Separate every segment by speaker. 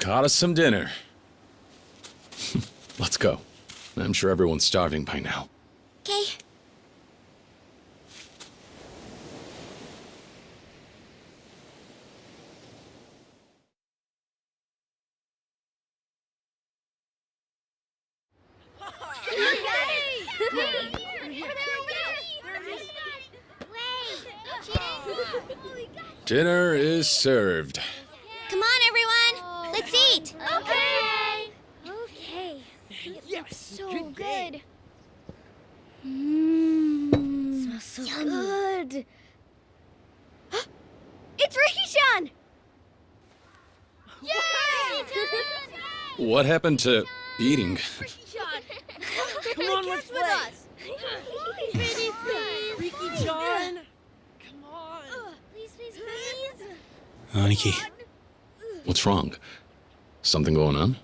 Speaker 1: Got us some dinner. Let's go. I'm sure everyone's starving by now.
Speaker 2: Okay.
Speaker 1: Dinner is served.
Speaker 2: Come on, everyone. Let's eat.
Speaker 3: Okay. Okay. It looks so good. Mmm. Smells so good. It's Ricky-chan! Yay!
Speaker 1: What happened to eating?
Speaker 3: Come on, let's play.
Speaker 4: Ricky-chan! Come on!
Speaker 3: Please, please, please.
Speaker 5: Aniki,
Speaker 1: What's wrong? Something going on?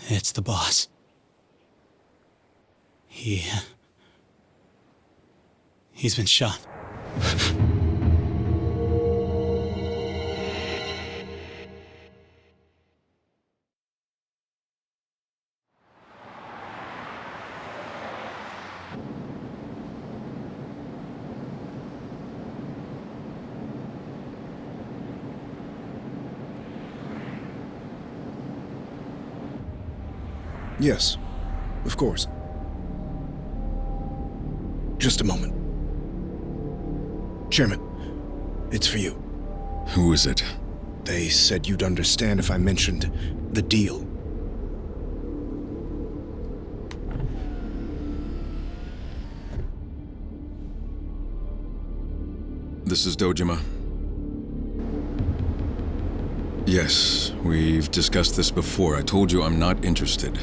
Speaker 5: it's the boss. He's been shot.
Speaker 6: Yes, of course. Just a moment. Chairman, it's for you.
Speaker 7: Who is it?
Speaker 6: They said you'd understand if I mentioned the deal.
Speaker 7: This is Dojima. Yes, we've discussed this before. I told you I'm not interested.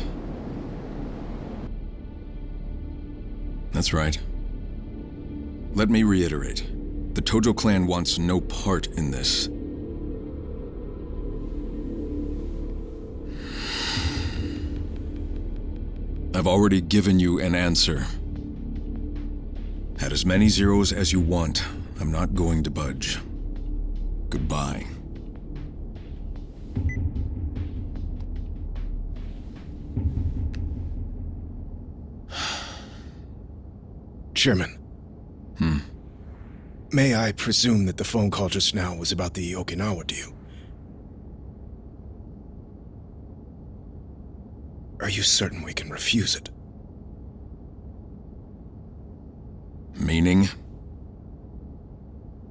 Speaker 7: That's right. Let me reiterate. The Tojo clan wants no part in this. I've already given you an answer. Add as many zeros as you want. I'm not going to budge. Goodbye.
Speaker 6: Chairman. May I presume that the phone call just now was about the Okinawa deal? Are you certain we can refuse it?
Speaker 7: Meaning?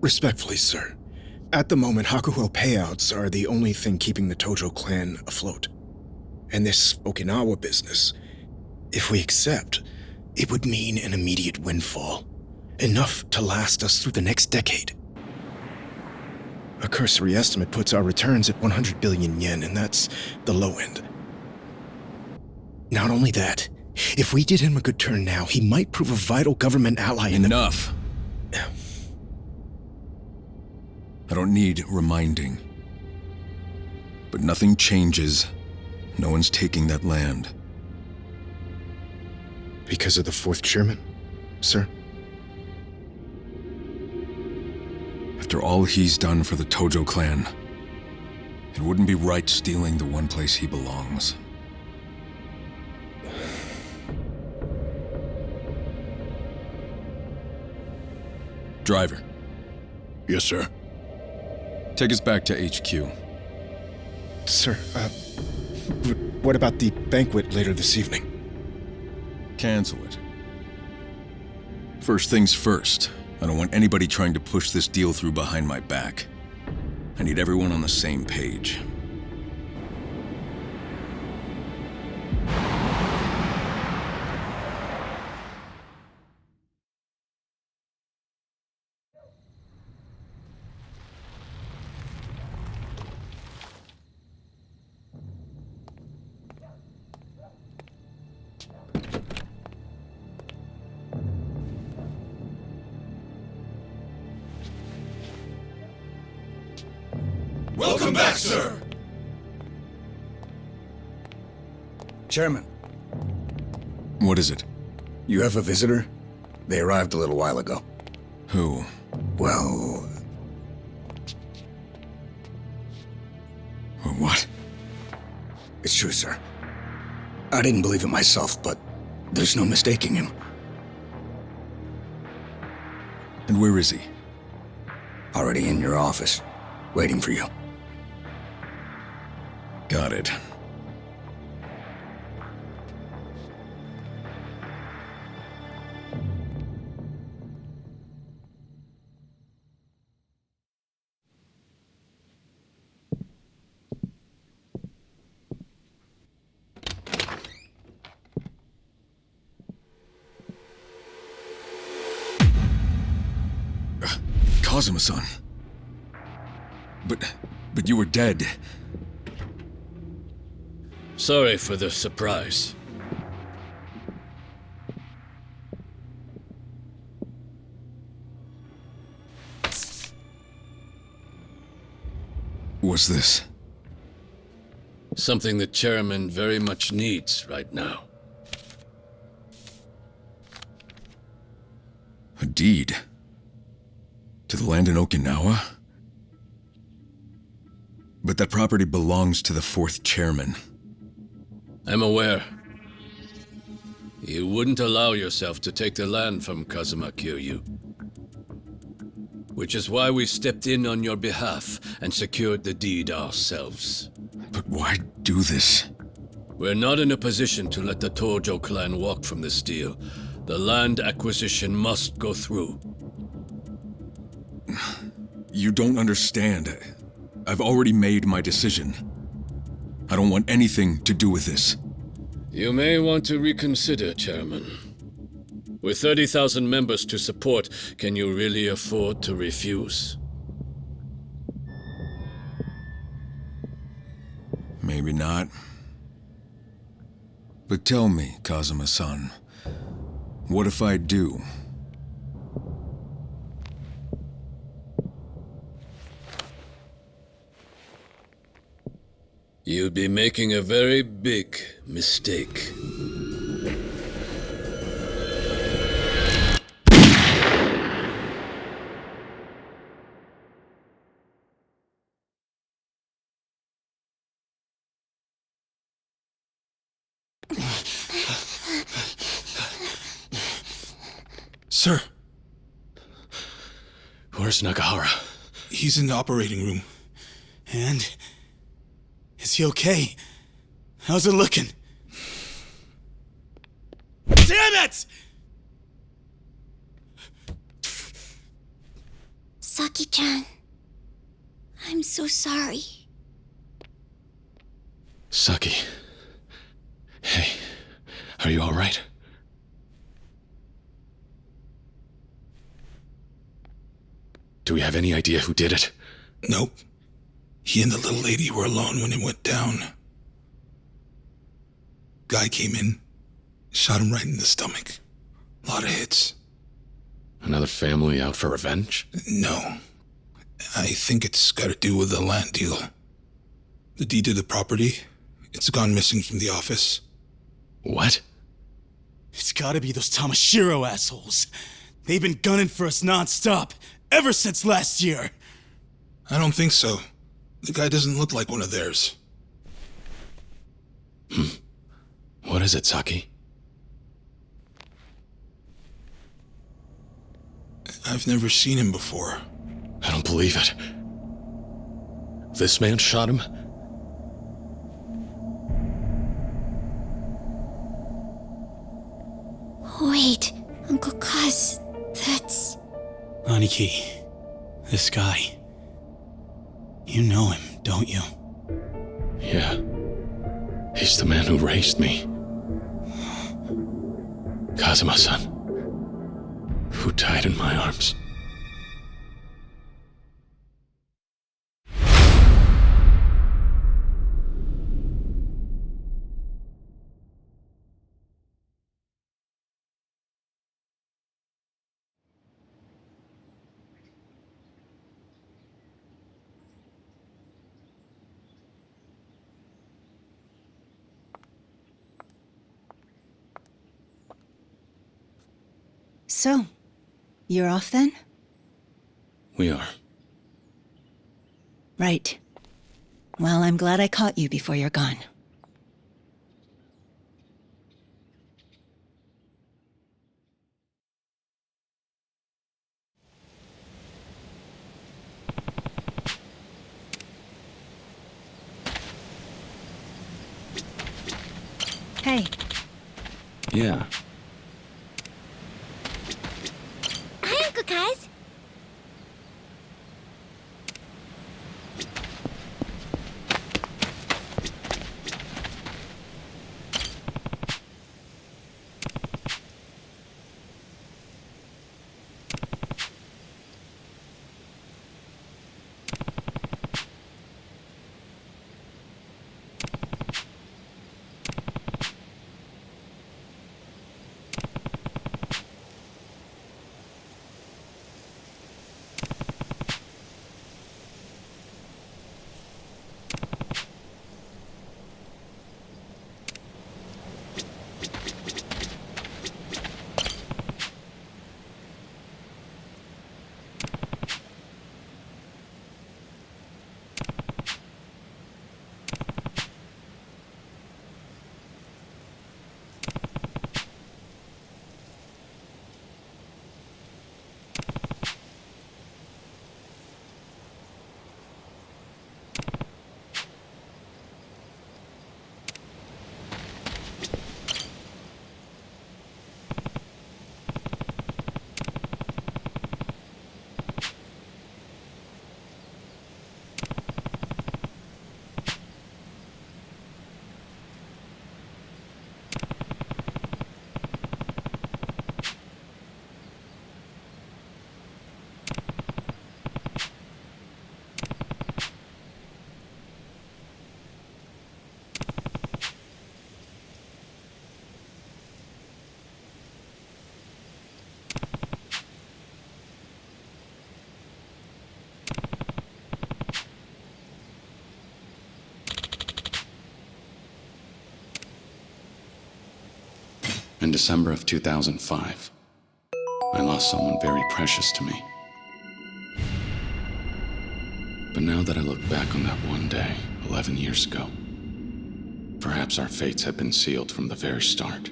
Speaker 6: Respectfully, sir. At the moment, Hakuho payouts are the only thing keeping the Tojo clan afloat. And this Okinawa business, if we accept, it would mean an immediate windfall. Enough to last us through the next decade. A cursory estimate puts our returns at 100 billion yen, and that's the low end. Not only that, if we did him a good turn now, he might prove a vital government ally in the—
Speaker 7: Enough. I don't need reminding. But nothing changes. No one's taking that land.
Speaker 6: Because of the fourth chairman, sir?
Speaker 7: After all he's done for the Tojo clan, it wouldn't be right stealing the one place he belongs. Driver.
Speaker 6: Yes, sir.
Speaker 7: Take us back to HQ.
Speaker 6: Sir, what about the banquet later this evening?
Speaker 7: Cancel it. First things first. I don't want anybody trying to push this deal through behind my back. I need everyone on the same page.
Speaker 8: Welcome back, sir!
Speaker 9: Chairman,
Speaker 7: What is it?
Speaker 9: you have a visitor? They arrived a little while ago.
Speaker 7: Who?
Speaker 9: Well, It's true, sir. I didn't believe it myself, but there's no mistaking him.
Speaker 7: And where is he?
Speaker 9: Already in your office, waiting for you.
Speaker 7: Got it. Kazuma-san. But you were dead.
Speaker 10: Sorry for the surprise.
Speaker 7: What's this?
Speaker 10: Something the chairman very much needs right now.
Speaker 7: A deed? To the land in Okinawa? But that property belongs to the fourth chairman.
Speaker 10: I'm aware. You wouldn't allow yourself to take the land from Kazuma Kiryu. Which is why we stepped in on your behalf and secured the deed ourselves.
Speaker 7: But why do this?
Speaker 10: We're not in a position to let the Tojo clan walk from this deal. The land acquisition must go through.
Speaker 7: You don't understand. I've already made my decision. I don't want anything to do with this.
Speaker 10: You may want to reconsider, Chairman. With 30,000 members to support, can you really afford to refuse?
Speaker 7: Maybe not. But tell me, Kazuma-san, what if I do?
Speaker 10: You'd be making a very big mistake.
Speaker 5: Sir,
Speaker 1: Where's Nagahara?
Speaker 5: he's in the operating room. And? Is he okay? How's it looking? Damn it!
Speaker 2: Saki-chan. I'm so sorry.
Speaker 1: Saki. Hey, are you alright? Do we have any idea who did it?
Speaker 5: Nope. He and the little lady were alone when it went down. Guy came in, shot him right in the stomach. A lot of hits.
Speaker 1: Another family out for revenge?
Speaker 5: No. I think it's got to do with the land deal. The deed to the property, it's gone missing from the office.
Speaker 1: What?
Speaker 11: It's gotta be those Tamashiro assholes. They've been gunning for us non-stop, ever since last year.
Speaker 5: I don't think so. The guy doesn't look like one of theirs.
Speaker 1: What is it, Saki?
Speaker 5: I've never seen him before.
Speaker 1: I don't believe it. This man shot him?
Speaker 2: Wait, Uncle Kaz, that's...
Speaker 11: Aniki, this guy. You know him, don't you?
Speaker 1: Yeah. He's the man who raised me. Kazuma-san. Who died in my arms.
Speaker 12: So, you're off then?
Speaker 1: We are.
Speaker 12: Right. Well, I'm glad I caught you before you're gone. Hey.
Speaker 1: Yeah.
Speaker 3: Hi, Uncle Kaz.
Speaker 1: In December of 2005, I lost someone very precious to me. But now that I look back on that one day, 11 years ago, perhaps our fates had been sealed from the very start.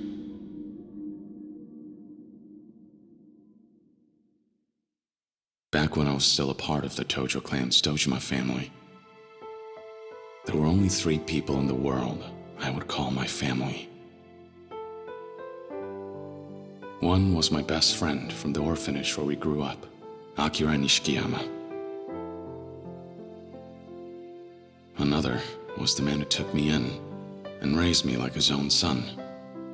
Speaker 1: Back when I was still a part of the Tojo clan's Dojima family, there were only 3 people in the world I would call my family. One was my best friend from the orphanage where we grew up, Akira Nishikiyama. Another was the man who took me in and raised me like his own son,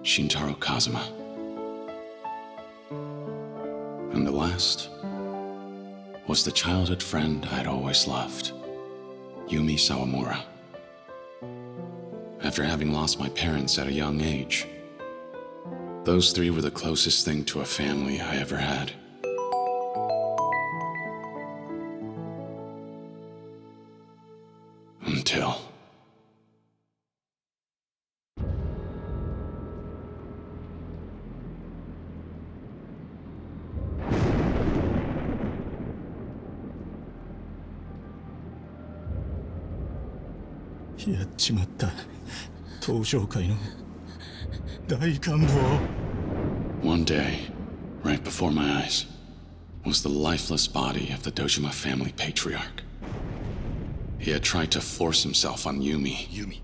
Speaker 1: Shintaro Kazuma. And the last was the childhood friend I'd always loved, Yumi Sawamura. After having lost my parents at a young age, those 3 were the closest thing to a family I ever had. Until... One day, right before my eyes, was the lifeless body of the Dojima family patriarch. He had tried to force himself on Yumi,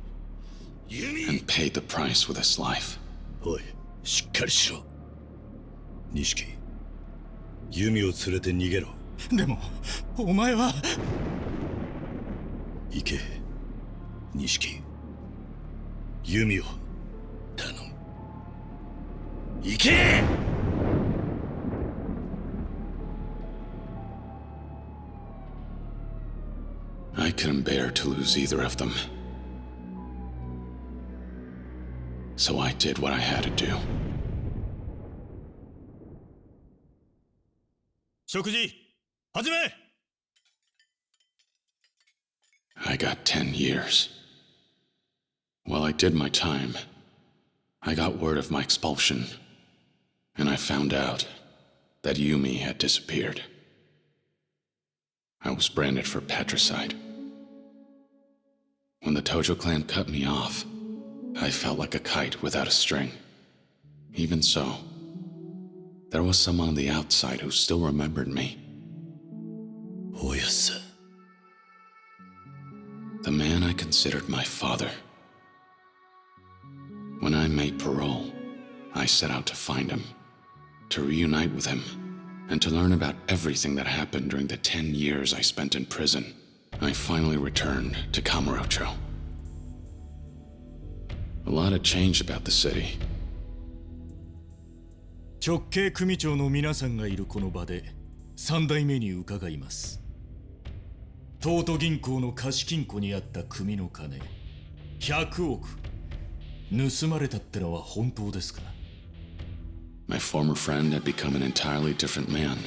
Speaker 1: and paid the price with his life.
Speaker 8: おい、しっかりしろ。錦、弓を連れて逃げろ。
Speaker 11: でも、お前は。
Speaker 8: 行け、錦。弓を頼む。行け！
Speaker 1: I couldn't bear to lose either of them. So I did what I had to do.
Speaker 8: 食事、始め！
Speaker 1: I got 10 years. While I did my time, I got word of my expulsion, and I found out that Yumi had disappeared. I was branded for patricide. When the Tojo clan cut me off, I felt like a kite without a string. Even so, there was someone on the outside who still remembered me.
Speaker 8: Oyasa.
Speaker 1: The man I considered my father. When I made parole, I set out to find him, to reunite with him, and to learn about everything that happened during the 10 years I spent in prison. I finally returned to Kamurocho. A lot had changed about the city.
Speaker 8: 直系組長の皆さんがいるこの場で3代目に伺います。東都銀行の貸金庫にあった組の金100億盗まれたってのは本当ですか？
Speaker 1: My former friend had become an entirely different man.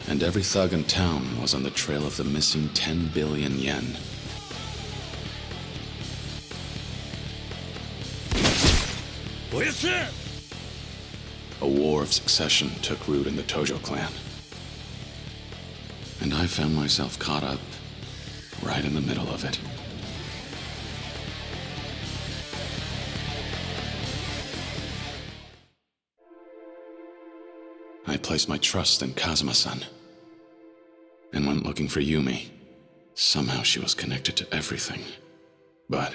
Speaker 1: And every thug in town was on the trail of the missing 10 billion yen. A war of succession took root in the Tojo clan. And I found myself caught up right in the middle of it. I placed my trust in Kazuma-san and went looking for Yumi. Somehow she was connected to everything. But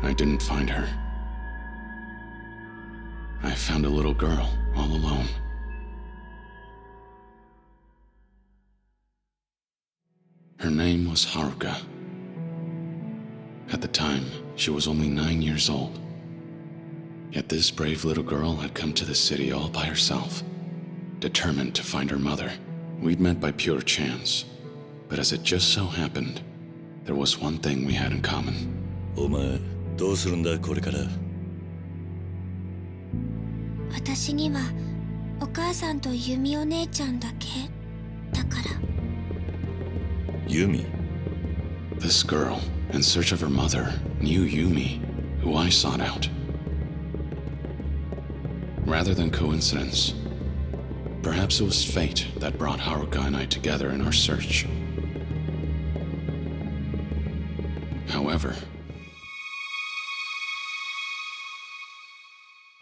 Speaker 1: I didn't find her. I found a little girl all alone. Her name was Haruka. At the time, she was only 9 years old. Yet this brave little girl had come to the city all by herself, determined to find her mother. We'd met by pure chance, but as it just so happened, there was one thing we had in common.
Speaker 8: お前、どうするんだこれから？
Speaker 2: 私にはお母さんとユミお姉ちゃんだけだから。
Speaker 8: ユミ？
Speaker 1: This girl, in search of her mother, knew Yumi, who I sought out. Rather than coincidence, perhaps it was fate that brought Haruka and I together in our search. However,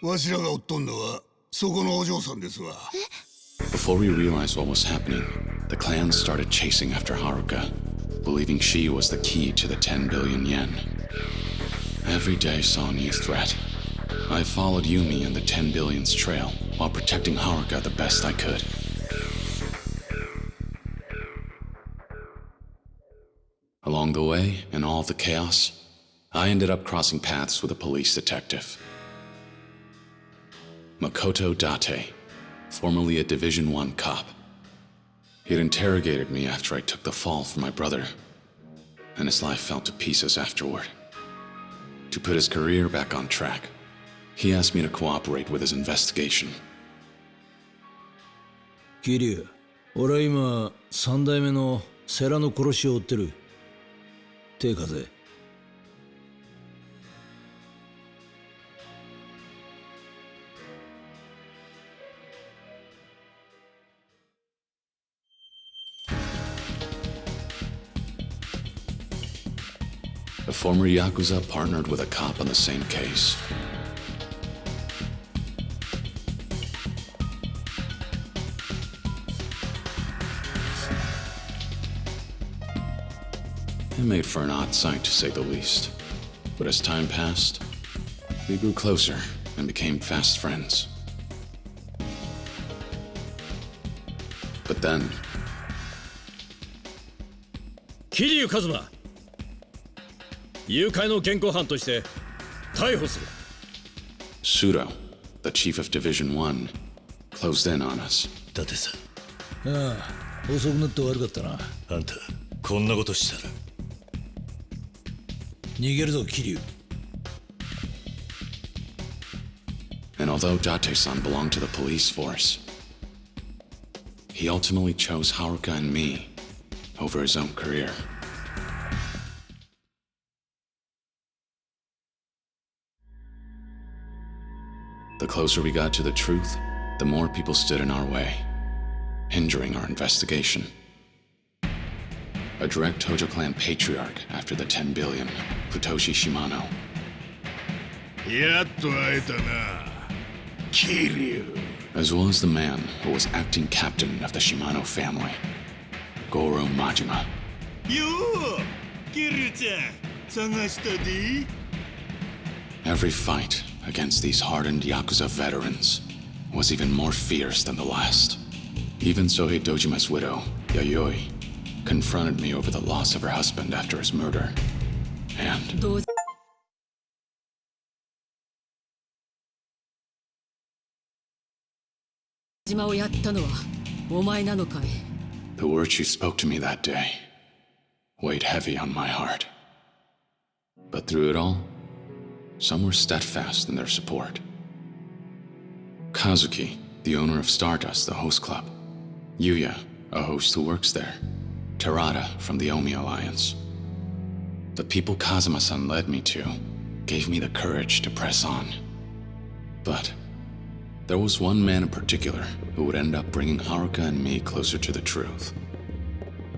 Speaker 9: わしらが追っとんのはそこのお嬢さんですわ。
Speaker 1: before we realized what was happening, the clan started chasing after Haruka, believing she was the key to the 10 billion yen. Every day saw a new threat. I followed Yumi and the 10 billion's trail while protecting Haruka the best I could. Along the way, in all the chaos, I ended up crossing paths with a police detective. Makoto Date, formerly a Division 1 cop. He had interrogated me after I took the fall for my brother, and his life fell to pieces afterward. To put his career back on track, he asked me to cooperate with his investigation.
Speaker 13: 桐生、俺は今3代目の世良の殺しを追ってる。手風。
Speaker 1: A former Yakuza partnered with a cop on the same case. It made for an odd sight, to say the least. But as time passed, we grew closer and became fast friends. But then...
Speaker 10: 桐生一馬、誘拐の現行犯として逮捕する。
Speaker 1: Sudo, the chief of Division 1, closed in on us.
Speaker 8: 伊達さん。
Speaker 13: ああ、遅くなって悪かったな。
Speaker 8: あんた、こんなことしたら。
Speaker 13: 逃げるぞ、桐生。
Speaker 1: And although Date-san belonged to the police force, he ultimately chose Haruka and me over his own career. The closer we got to the truth, the more people stood in our way, hindering our investigation. A direct Tojo clan patriarch after the 10 billion, Futoshi Shimano.
Speaker 9: やっと会えたな、桐生。
Speaker 1: As well as the man who was acting captain of the Shimano family, Goro Majima. Every fight against these hardened Yakuza veterans was even more fierce than the last. Even Sohei Dojima's widow, Yayoi, confronted me over the loss of her husband after his murder. And the words she spoke to me that day weighed heavy on my heart. But through it all, some were steadfast in their support. Kazuki, the owner of Stardust, the host club. Yuya, a host who works there. Terada from the Omi Alliance. The people Kazuma-san led me to gave me the courage to press on. But there was one man in particular who would end up bringing Haruka and me closer to the truth.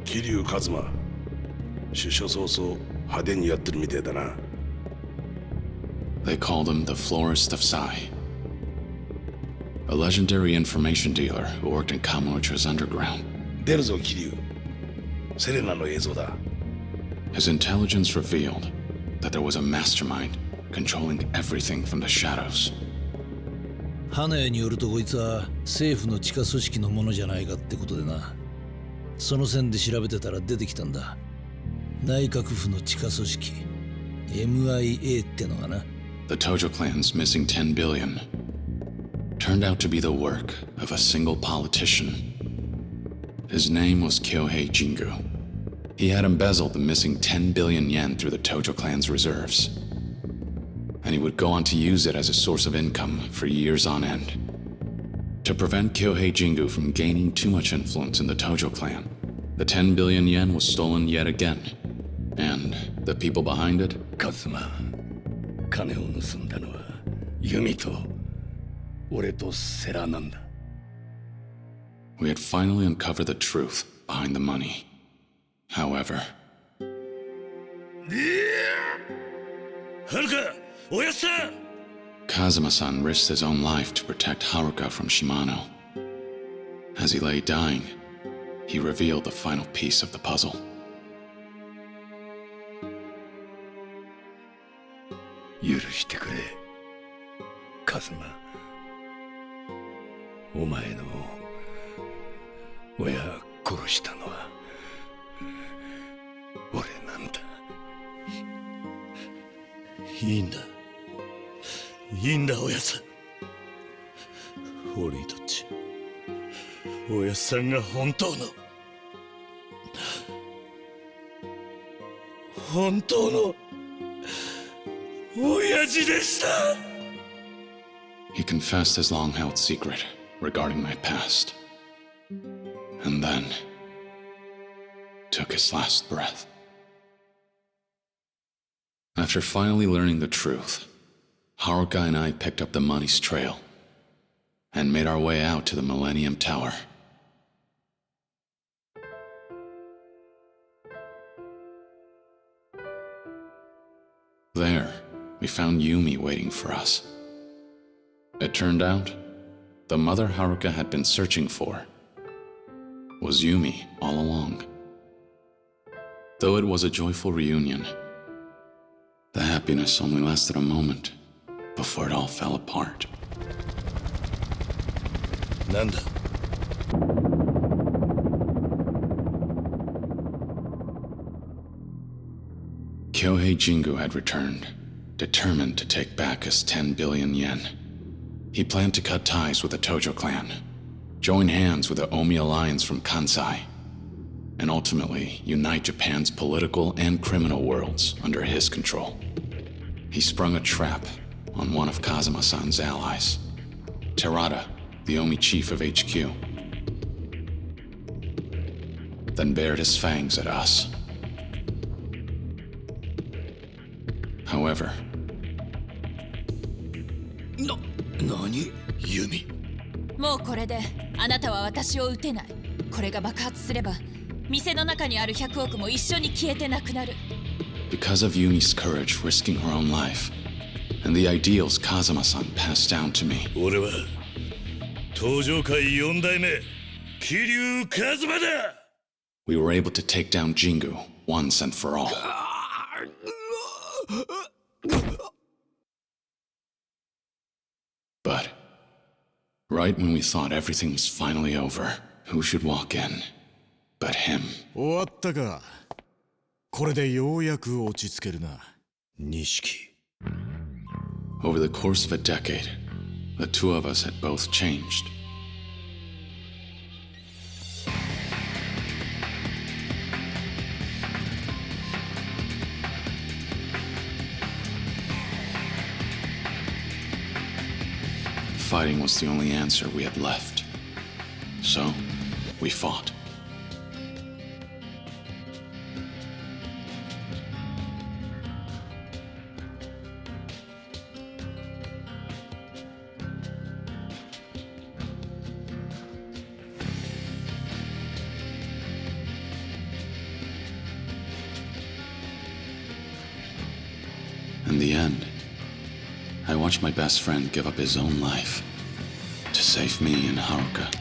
Speaker 9: Kiryu Kazuma. 出所早々派手にやってるみてえだな。
Speaker 1: They called him the Florist of Sai. A legendary information dealer who worked in Kamurocho's underground.
Speaker 9: 出るぞ、桐生。セレナの映像だ。
Speaker 1: His intelligence revealed that there was a mastermind controlling everything from the shadows.
Speaker 13: 花屋によるとこいつは政府の地下組織のものじゃないかってことでな。その線で調べてたら出てきたんだ。内閣府の地下組織 MIA ってのがな。
Speaker 1: The Tojo clan's missing 10 billion turned out to be the work of a single politician. His name was Kyohei Jingu. He had embezzled the missing 10 billion yen through the Tojo clan's reserves. And he would go on to use it as a source of income for years on end. To prevent Kyohei Jingu from gaining too much influence in the Tojo clan, the 10 billion yen was stolen yet again. And the people behind it?
Speaker 9: Kazuma, 金を盗んだのはユミと俺とセラなんだ。
Speaker 1: We had finally uncovered the truth behind the money. However,
Speaker 9: Haruka, Oyasa!
Speaker 1: Kazuma-san risked his own life to protect Haruka from Shimano. As he lay dying, he revealed the final piece of the puzzle.
Speaker 9: 許してくれ、カズマ。お前の親殺したのは俺なんだ。
Speaker 11: いいんだ。いいんだ、親さん。俺にとっちゃ、親さんが本当の親父でした。
Speaker 1: He confessed his long-held secret regarding my past, and then took his last breath. After finally learning the truth, Haruka and I picked up the money's trail and made our way out to the Millennium Tower. There, we found Yumi waiting for us. It turned out, the mother Haruka had been searching for was Yumi all along. Though it was a joyful reunion, the happiness only lasted a moment before it all fell apart.
Speaker 11: なんだ。
Speaker 1: Kyohei Jingu had returned, determined to take back his 10 billion yen. He planned to cut ties with the Tojo clan, join hands with the Omi Alliance from Kansai, and ultimately unite Japan's political and criminal worlds under his control. He sprung a trap on one of Kazuma-san's allies, Terada, the Omi chief of HQ, then bared his fangs at us. However,
Speaker 11: 何？ユミ。
Speaker 14: もうこれであなたは私を撃てない。これが爆発すれば店の中にある100億も一緒に消えてなくなる。
Speaker 1: Because of Yumi's courage risking her own life, and the ideals Kazuma-san passed down to me.
Speaker 9: 俺は東上界4代目桐生一馬だ。
Speaker 1: We were able to take down Jingu once and for all. But right when we thought everything was finally over, who should walk in but him?
Speaker 8: 終わったか。これでようやく落ち着けるな、錦。
Speaker 1: Over the course of a decade, the two of us had both changed. Fighting was the only answer we had left. So, we fought. In the end, I watched my best friend give up his own life to save me and Haruka.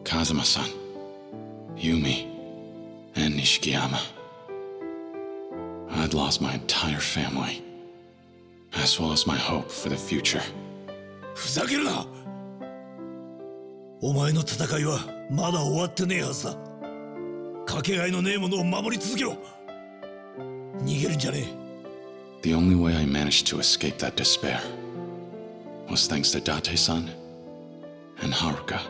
Speaker 1: Kazuma-san, Yumi, and Nishikiyama. I'd lost my entire family, as well as my hope for the future.
Speaker 13: ふざけるな。お前の戦いはまだ終わってねえはずだ。かけがえのねえものを守り続けろ。逃げるんじゃねえ。
Speaker 1: The only way I managed to escape that despair was thanks to Date-san and Haruka.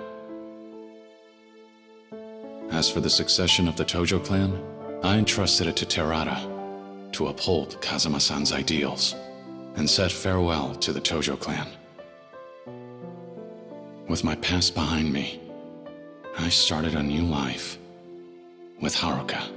Speaker 1: As for the succession of the Tojo clan, I entrusted it to Terada to uphold Kazuma-san's ideals and said farewell to the Tojo clan. With my past behind me, I started a new life with Haruka.